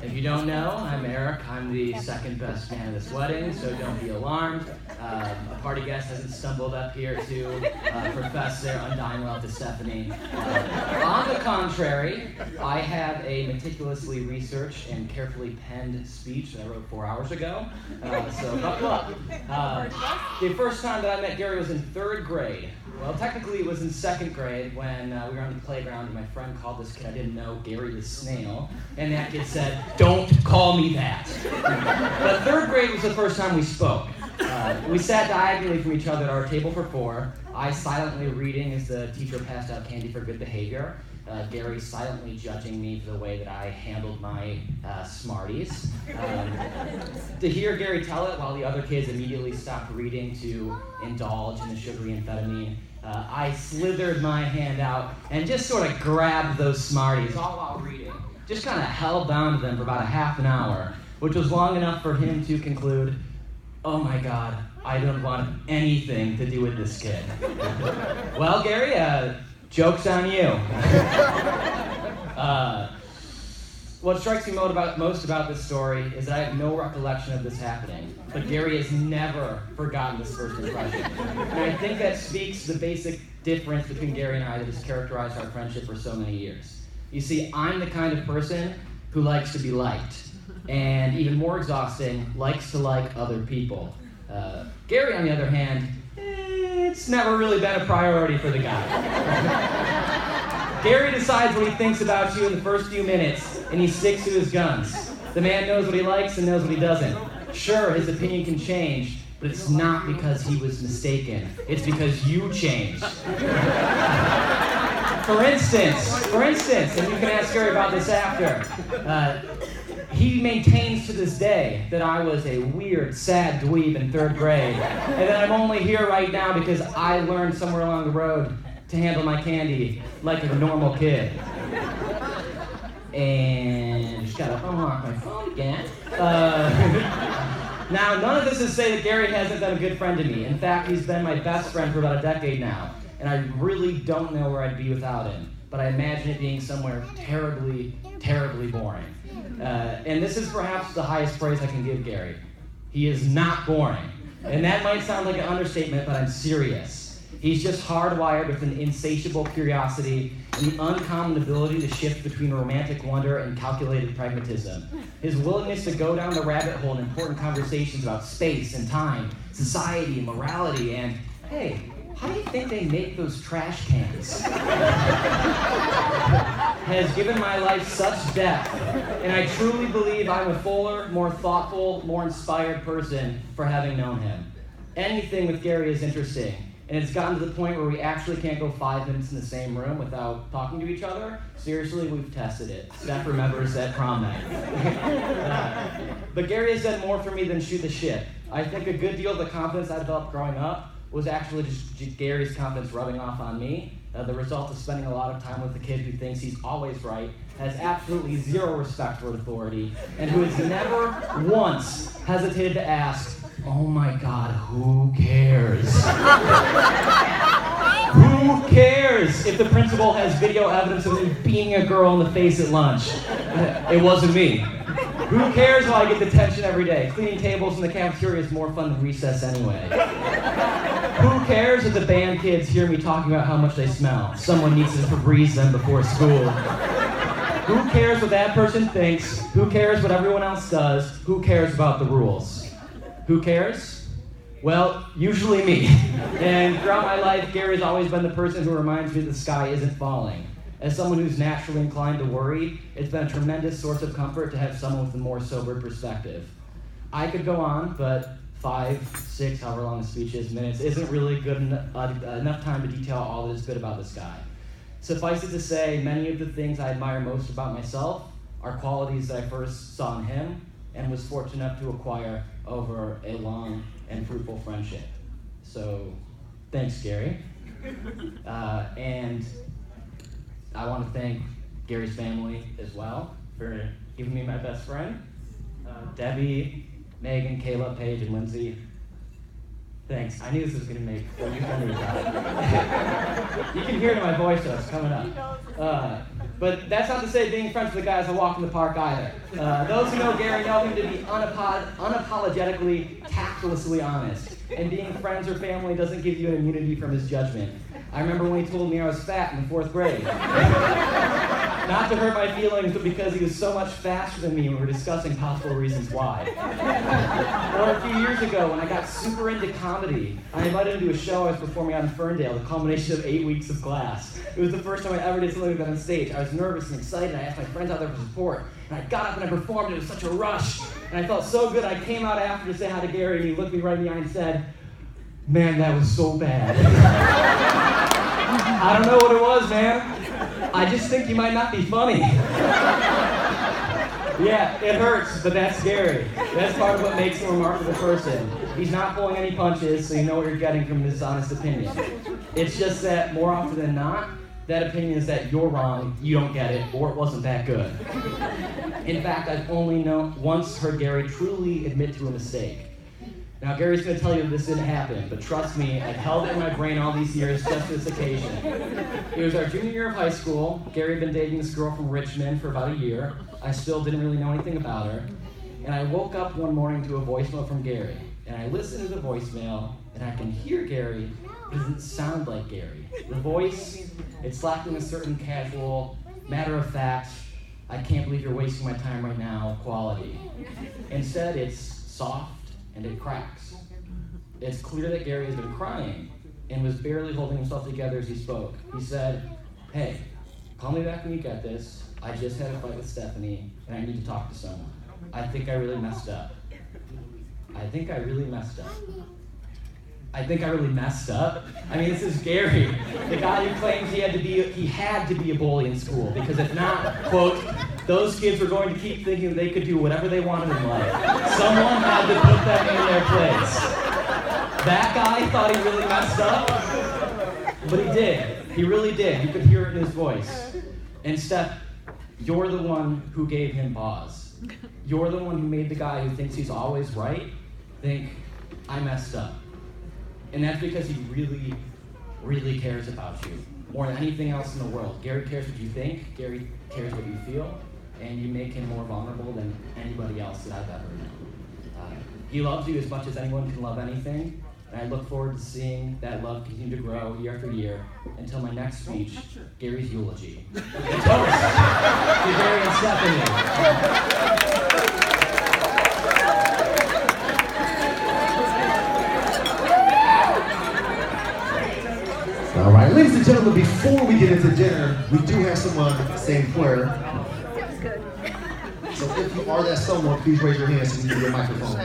If you don't know, I'm Erich. I'm the second best man at this wedding, so don't be alarmed. A party guest hasn't stumbled up here to profess their undying love to Stephanie. On the contrary, I have a meticulously researched and carefully penned speech that I wrote 4 hours ago, so buckle up. The first time that I met Gary was in 3rd grade. Well, technically it was in 2nd grade when we were on the playground and my friend called this kid I didn't know Gary the Snail, and that kid said, "Don't call me that." But 3rd grade was the first time we spoke. We sat diagonally from each other at our table for 4, I silently reading as the teacher passed out candy for good behavior, Gary silently judging me for the way that I handled my Smarties. To hear Gary tell it while the other kids immediately stopped reading to indulge in the sugary amphetamine, I slithered my hand out and just sort of grabbed those Smarties all while reading. Just kind of held on to them for about a half an hour, which was long enough for him to conclude, "Oh my God, I don't want anything to do with this kid." Well, Gary, joke's on you. What strikes me most about this story is that I have no recollection of this happening, but Gary has never forgotten this first impression. And I think that speaks to the basic difference between Gary and I that has characterized our friendship for so many years. You see, I'm the kind of person who likes to be liked, and even more exhausting, likes to like other people. Gary, on the other hand, it's never really been a priority for the guy. Gary decides what he thinks about you in the first few minutes, and he sticks to his guns. The man knows what he likes and knows what he doesn't. Sure, his opinion can change, but it's not because he was mistaken. It's because you changed. For instance, and you can ask Gary about this after, he maintains to this day that I was a weird, sad dweeb in 3rd grade, and that I'm only here right now because I learned somewhere along the road to handle my candy like a normal kid. And just gotta unlock my phone again. Now, none of this is to say that Gary hasn't been a good friend to me. In fact, he's been my best friend for about a decade now, and I really don't know where I'd be without him. But I imagine it being somewhere terribly, terribly boring. And this is perhaps the highest praise I can give Gary. He is not boring. And that might sound like an understatement, but I'm serious. He's just hardwired with an insatiable curiosity and the uncommon ability to shift between romantic wonder and calculated pragmatism. His willingness to go down the rabbit hole in important conversations about space and time, society and morality, and, hey, how do you think they make those trash cans? Has given my life such depth, and I truly believe I'm a fuller, more thoughtful, more inspired person for having known him. Anything with Gary is interesting, and it's gotten to the point where we actually can't go 5 minutes in the same room without talking to each other. Seriously, we've tested it. Steph remembers that prom night. But Gary has done more for me than shoot the shit. I think a good deal of the confidence I developed growing up was actually just Gary's confidence rubbing off on me. The result of spending a lot of time with a kid who thinks he's always right, has absolutely zero respect for authority, and who has never once hesitated to ask, "Oh my God, who cares?" Who cares if the principal has video evidence of me beating a girl in the face at lunch? It wasn't me. Who cares while I get detention every day? Cleaning tables in the cafeteria is more fun than recess anyway. Who cares if the band kids hear me talking about how much they smell? Someone needs to Febreze them before school. Who cares what that person thinks? Who cares what everyone else does? Who cares about the rules? Who cares? Well, usually me. And throughout my life, Gary's always been the person who reminds me the sky isn't falling. As someone who's naturally inclined to worry, it's been a tremendous source of comfort to have someone with a more sober perspective. I could go on, but 5, 6, however long the speech is, minutes, isn't really good enough time to detail all that is good about this guy. Suffice it to say, many of the things I admire most about myself are qualities that I first saw in him and was fortunate enough to acquire over a long and fruitful friendship. So, thanks, Gary. And I want to thank Gary's family as well for giving me my best friend. Debbie, Megan, Caleb, Paige, and Lindsay. Thanks. I knew this was going to make you funny about it. You can hear it in my voice, though. It's coming up. But that's not to say being friends with the guys I walk in the park either. Those who know Gary know him to be unapologetically, tactlessly honest. And being friends or family doesn't give you an immunity from his judgment. I remember when he told me I was fat in the 4th grade. Not to hurt my feelings, but because he was so much faster than me when we were discussing possible reasons why. Or a few years ago, when I got super into comedy, I invited him to a show I was performing out in Ferndale, the culmination of 8 weeks of class. It was the first time I ever did something like that on stage. I was nervous and excited. I asked my friends out there for support. And I got up and I performed. It was such a rush. And I felt so good. I came out after to say hi to Gary, and he looked me right in the eye and said, "Man, that was so bad." I don't know what it was, man. I just think you might not be funny. Yeah, it hurts, but that's Gary. That's part of what makes him a remarkable person. He's not pulling any punches, so you know what you're getting from his honest opinion. It's just that more often than not, that opinion is that you're wrong, you don't get it, or it wasn't that good. In fact, I've only once heard Gary truly admit to a mistake. Now, Gary's going to tell you that this didn't happen, but trust me, I've held it in my brain all these years just for this occasion. It was our junior year of high school. Gary had been dating this girl from Richmond for about a year. I still didn't really know anything about her. And I woke up one morning to a voicemail from Gary. And I listened to the voicemail, and I can hear Gary, but it doesn't sound like Gary. The voice, it's lacking a certain casual, matter-of-fact, I can't believe you're wasting my time right now quality. Instead, it's soft, and it cracks. It's clear that Gary has been crying and was barely holding himself together as he spoke. He said, "Hey, call me back when you get this. I just had a fight with Stephanie, and I need to talk to someone. I think I really messed up. I think I really messed up." I think I really messed up? I mean, this is Gary, the guy who claims he had to be a bully in school, because if not, quote, those kids were going to keep thinking they could do whatever they wanted in life. Someone had to put them in their place. That guy thought he really messed up, but he did. He really did. You could hear it in his voice. And Steph, you're the one who gave him pause. You're the one who made the guy who thinks he's always right think, I messed up. And that's because he really, really cares about you. More than anything else in the world. Gary cares what you think, Gary cares what you feel, and you make him more vulnerable than anybody else that I've ever known. He loves you as much as anyone can love anything, and I look forward to seeing that love continue to grow year after year until my next speech, Gary's eulogy. The toast to Gary and Stephanie. All right, ladies and gentlemen, before we get into dinner, we do have someone saying prayer. So if you are that someone, please raise your hand so we can get your microphone.